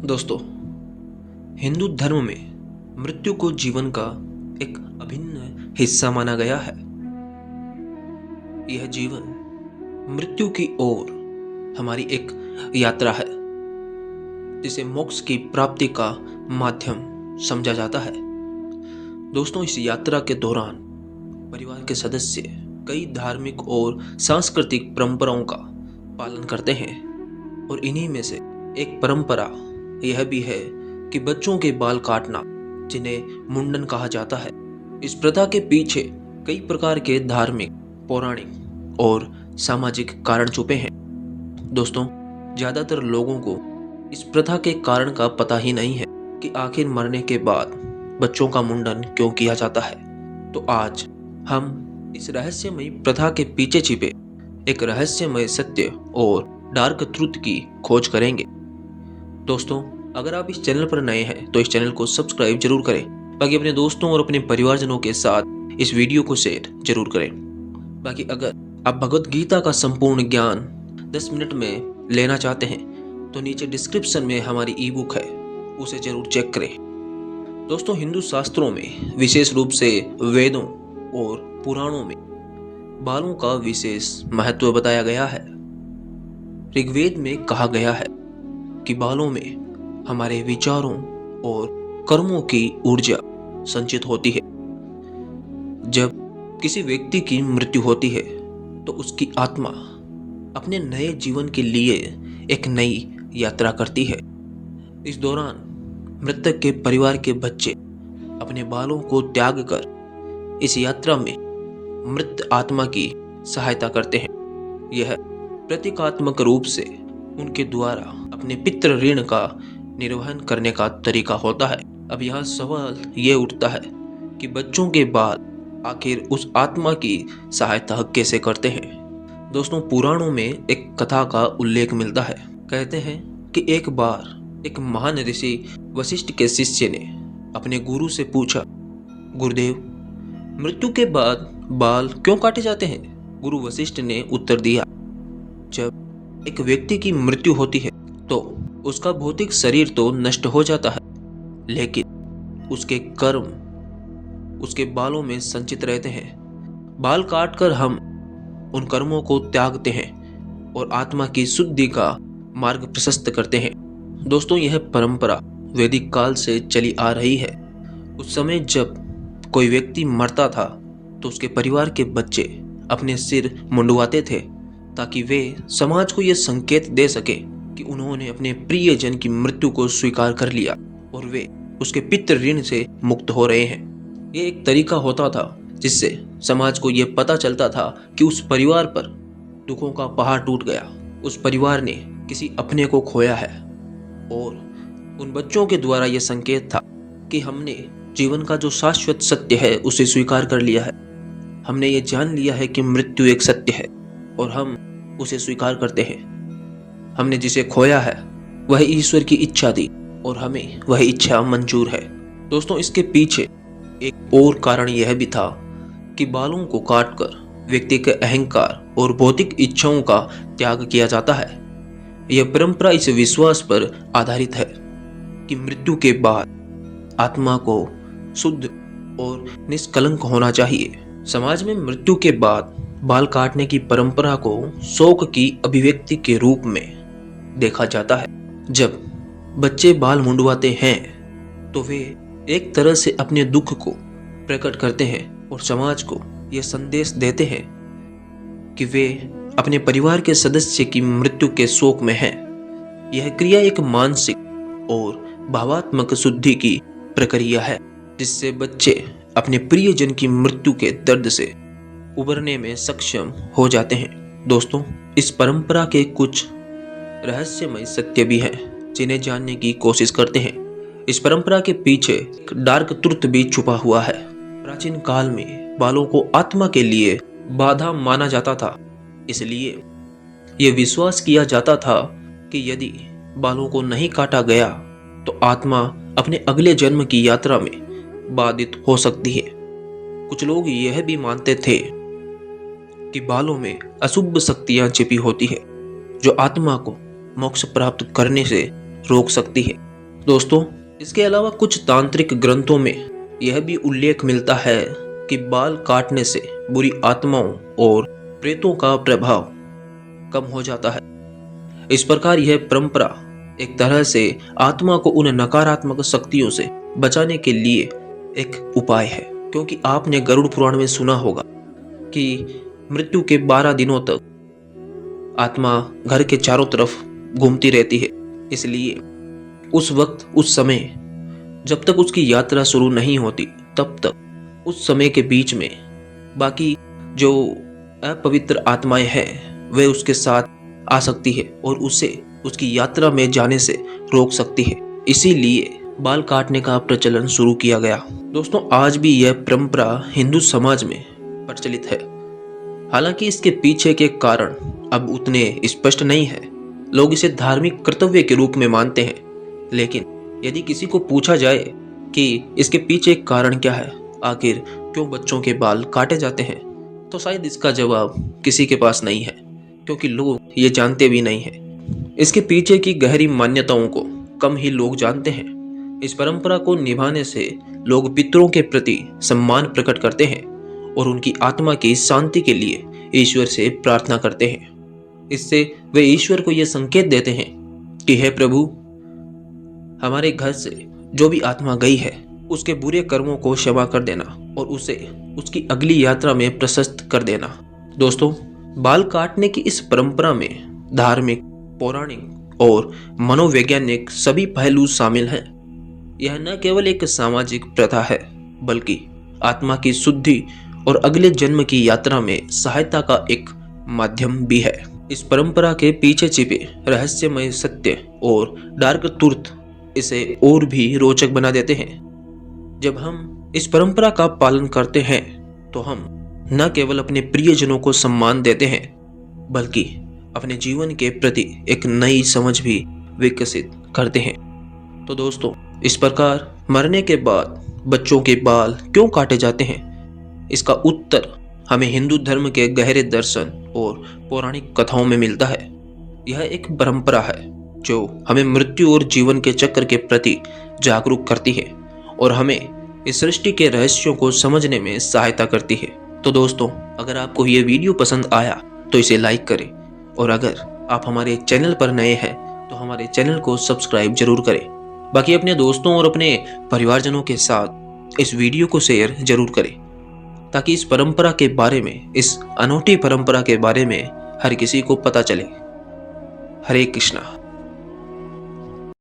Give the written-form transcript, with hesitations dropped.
दोस्तों, हिंदू धर्म में मृत्यु को जीवन का एक अभिन्न हिस्सा माना गया है। यह जीवन मृत्यु की ओर हमारी एक यात्रा है, जिसे मोक्ष की प्राप्ति का माध्यम समझा जाता है। दोस्तों, इस यात्रा के दौरान परिवार के सदस्य कई धार्मिक और सांस्कृतिक परंपराओं का पालन करते हैं और इन्हीं में से एक परंपरा यह भी है कि बच्चों के बाल काटना, जिन्हें मुंडन कहा जाता है। इस प्रथा के पीछे कई प्रकार के धार्मिक, पौराणिक और सामाजिक कारण छुपे हैं। दोस्तों, ज्यादातर लोगों को इस प्रथा के कारण का पता ही नहीं है कि आखिर मरने के बाद बच्चों का मुंडन क्यों किया जाता है। तो आज हम इस रहस्यमयी प्रथा के पीछे छिपे एक रहस्यमय सत्य और डार्क ट्रुथ की खोज करेंगे। दोस्तों, अगर आप इस चैनल पर नए हैं तो इस चैनल को सब्सक्राइब जरूर करें, बाकी अपने दोस्तों और अपने परिवारजनों के साथ इस वीडियो को शेयर जरूर करें। बाकी अगर आप भगवत गीता का संपूर्ण ज्ञान 10 मिनट में लेना चाहते हैं तो नीचे डिस्क्रिप्शन में हमारी ई बुक है, उसे जरूर चेक करें। दोस्तों, हिंदू शास्त्रों में विशेष रूप से वेदों और पुराणों में बालों का विशेष महत्व बताया गया है। ऋग्वेद में कहा गया है कि बालों में हमारे विचारों और कर्मों की ऊर्जा संचित होती है। जब किसी व्यक्ति की मृत्यु होती है तो उसकी आत्मा अपने नए जीवन के लिए एक नई यात्रा करती है। इस दौरान मृतक के परिवार के बच्चे अपने बालों को त्याग कर इस यात्रा में मृत आत्मा की सहायता करते हैं। यह प्रतीकात्मक रूप से उनके द्वारा अपने पितृ ऋण का निर्वहन करने का तरीका होता है। अब यहाँ सवाल ये उठता है कि बच्चों के बाल आखिर उस आत्मा की सहायता कैसे करते हैं। दोस्तों, पुराणों में एक कथा का उल्लेख मिलता है। कहते हैं कि एक बार एक महान ऋषि वशिष्ठ के शिष्य ने अपने गुरु से पूछा, गुरुदेव, मृत्यु के बाद बाल क्यों काटे जाते हैं? गुरु वशिष्ठ ने उत्तर दिया, जब एक व्यक्ति की मृत्यु होती है तो उसका भौतिक शरीर तो नष्ट हो जाता है, लेकिन उसके कर्म उसके बालों में संचित रहते हैं। बाल काटकर हम उन कर्मों को त्यागते हैं और आत्मा की शुद्धि का मार्ग प्रशस्त करते हैं। दोस्तों, यह परंपरा वैदिक काल से चली आ रही है। उस समय जब कोई व्यक्ति मरता था तो उसके परिवार के बच्चे अपने सिर मुंडवाते थे, ताकि वे समाज को यह संकेत दे सके कि उन्होंने अपने प्रियजन की मृत्यु को स्वीकार कर लिया और वे उसके पितृ ऋण से मुक्त हो रहे हैं। ये एक तरीका होता था जिससे समाज को यह पता चलता था कि उस परिवार पर दुखों का पहाड़ टूट गया, उस परिवार ने किसी अपने को खोया है। और उन बच्चों के द्वारा यह संकेत था कि हमने जीवन का जो शाश्वत सत्य है उसे स्वीकार कर लिया है। हमने ये जान लिया है कि मृत्यु एक सत्य है और हम उसे स्वीकार करते हैं। हमने जिसे खोया है वह ईश्वर की इच्छा थी और हमें वह इच्छा मंजूर है। दोस्तों, इसके पीछे एक और कारण यह भी था कि बालों को काटकर व्यक्ति के अहंकार और भौतिक इच्छाओं का त्याग किया जाता है। यह परंपरा इस विश्वास पर आधारित है कि मृत्यु के बाद आत्मा को शुद्ध और निष्कलंक होना चाहिए। समाज में मृत्यु के बाद बाल काटने की परंपरा को शोक की अभिव्यक्ति के रूप में देखा जाता है। जब बच्चे बाल मुंडवाते हैं तो वे एक तरह से अपने दुख को प्रकट करते हैं और समाज को यह संदेश देते हैं कि वे अपने परिवार के सदस्य की मृत्यु के शोक में हैं। यह क्रिया एक मानसिक और भावात्मक शुद्धि की प्रक्रिया है, जिससे बच्चे अपने प्रियजन की मृत्यु के दर्द से उबरने में सक्षम हो जाते हैं। दोस्तों, इस परंपरा के कुछ रहस्यमय सत्य भी हैं जिन्हें जानने की कोशिश करते हैं। इस परंपरा के पीछे एक डार्क ट्रुथ भी छुपा हुआ है। प्राचीन काल में बालों को आत्मा के लिए बाधा माना जाता था, इसलिए यह विश्वास किया जाता था कि यदि बालों को नहीं काटा गया तो आत्मा अपने अगले जन्म की यात्रा में बाधित हो सकती है। कुछ लोग यह भी मानते थे कि बालों में अशुभ शक्तियां छिपी होती है जो आत्मा को मोक्ष प्राप्त करने से रोक सकती है। दोस्तों, इसके अलावा कुछ तांत्रिक ग्रंथों में यह भी उल्लेख मिलता है कि बाल काटने से बुरी आत्माओं और प्रेतों का प्रभाव कम हो जाता है। इस प्रकार यह परंपरा एक तरह से आत्मा को उन नकारात्मक शक्तियों से बचाने के लिए एक उपाय है, क्योंकि आपने गरुड़ पुराण में सुना होगा कि मृत्यु के 12 दिनों तक आत्मा घर के चारों तरफ घूमती रहती है। इसलिए उस वक्त, उस समय, जब तक उसकी यात्रा शुरू नहीं होती, तब तक उस समय के बीच में बाकी जो अपवित्र आत्माएं हैं वे उसके साथ आ सकती है और उसे उसकी यात्रा में जाने से रोक सकती है। इसीलिए बाल काटने का प्रचलन शुरू किया गया। दोस्तों, आज भी यह परंपरा हिंदू समाज में प्रचलित है। हालांकि इसके पीछे के कारण अब उतने स्पष्ट नहीं है। लोग इसे धार्मिक कर्तव्य के रूप में मानते हैं, लेकिन यदि किसी को पूछा जाए कि इसके पीछे कारण क्या है, आखिर क्यों बच्चों के बाल काटे जाते हैं, तो शायद इसका जवाब किसी के पास नहीं है, क्योंकि लोग ये जानते भी नहीं हैं। इसके पीछे की गहरी मान्यताओं को कम ही लोग जानते हैं। इस परंपरा को निभाने से लोग पितरों के प्रति सम्मान प्रकट करते हैं और उनकी आत्मा की शांति के लिए ईश्वर से प्रार्थना करते हैं। इससे वे ईश्वर को यह संकेत देते हैं कि हे प्रभु, हमारे घर से जो भी आत्मा गई है उसके बुरे कर्मों को क्षमा कर देना और उसे उसकी अगली यात्रा में प्रशस्त कर देना। दोस्तों, बाल काटने की इस परंपरा में धार्मिक, पौराणिक और मनोवैज्ञानिक सभी पहलू शामिल हैं। यह न केवल एक सामाजिक प्रथा है, बल्कि आत्मा की शुद्धि और अगले जन्म की यात्रा में सहायता का एक माध्यम भी है। इस परंपरा के पीछे छिपे रहस्यमय सत्य और डार्क ट्रूथ इसे और भी रोचक बना देते हैं। जब हम इस परंपरा का पालन करते हैं तो हम न केवल अपने प्रियजनों को सम्मान देते हैं, बल्कि अपने जीवन के प्रति एक नई समझ भी विकसित करते हैं। तो दोस्तों, इस प्रकार मरने के बाद बच्चों के बाल क्यों काटे जाते हैं, इसका उत्तर हमें हिंदू धर्म के गहरे दर्शन और पौराणिक कथाओं में मिलता है। यह एक परंपरा है जो हमें मृत्यु और जीवन के चक्र के प्रति जागरूक करती है और हमें इस सृष्टि के रहस्यों को समझने में सहायता करती है। तो दोस्तों, अगर आपको ये वीडियो पसंद आया तो इसे लाइक करें, और अगर आप हमारे चैनल पर नए हैं तो हमारे चैनल को सब्सक्राइब जरूर करें। बाकी अपने दोस्तों और अपने परिवारजनों के साथ इस वीडियो को शेयर जरूर करें, ताकि इस परंपरा के बारे में, इस अनोखी परंपरा के बारे में हर किसी को पता चले। हरे कृष्णा।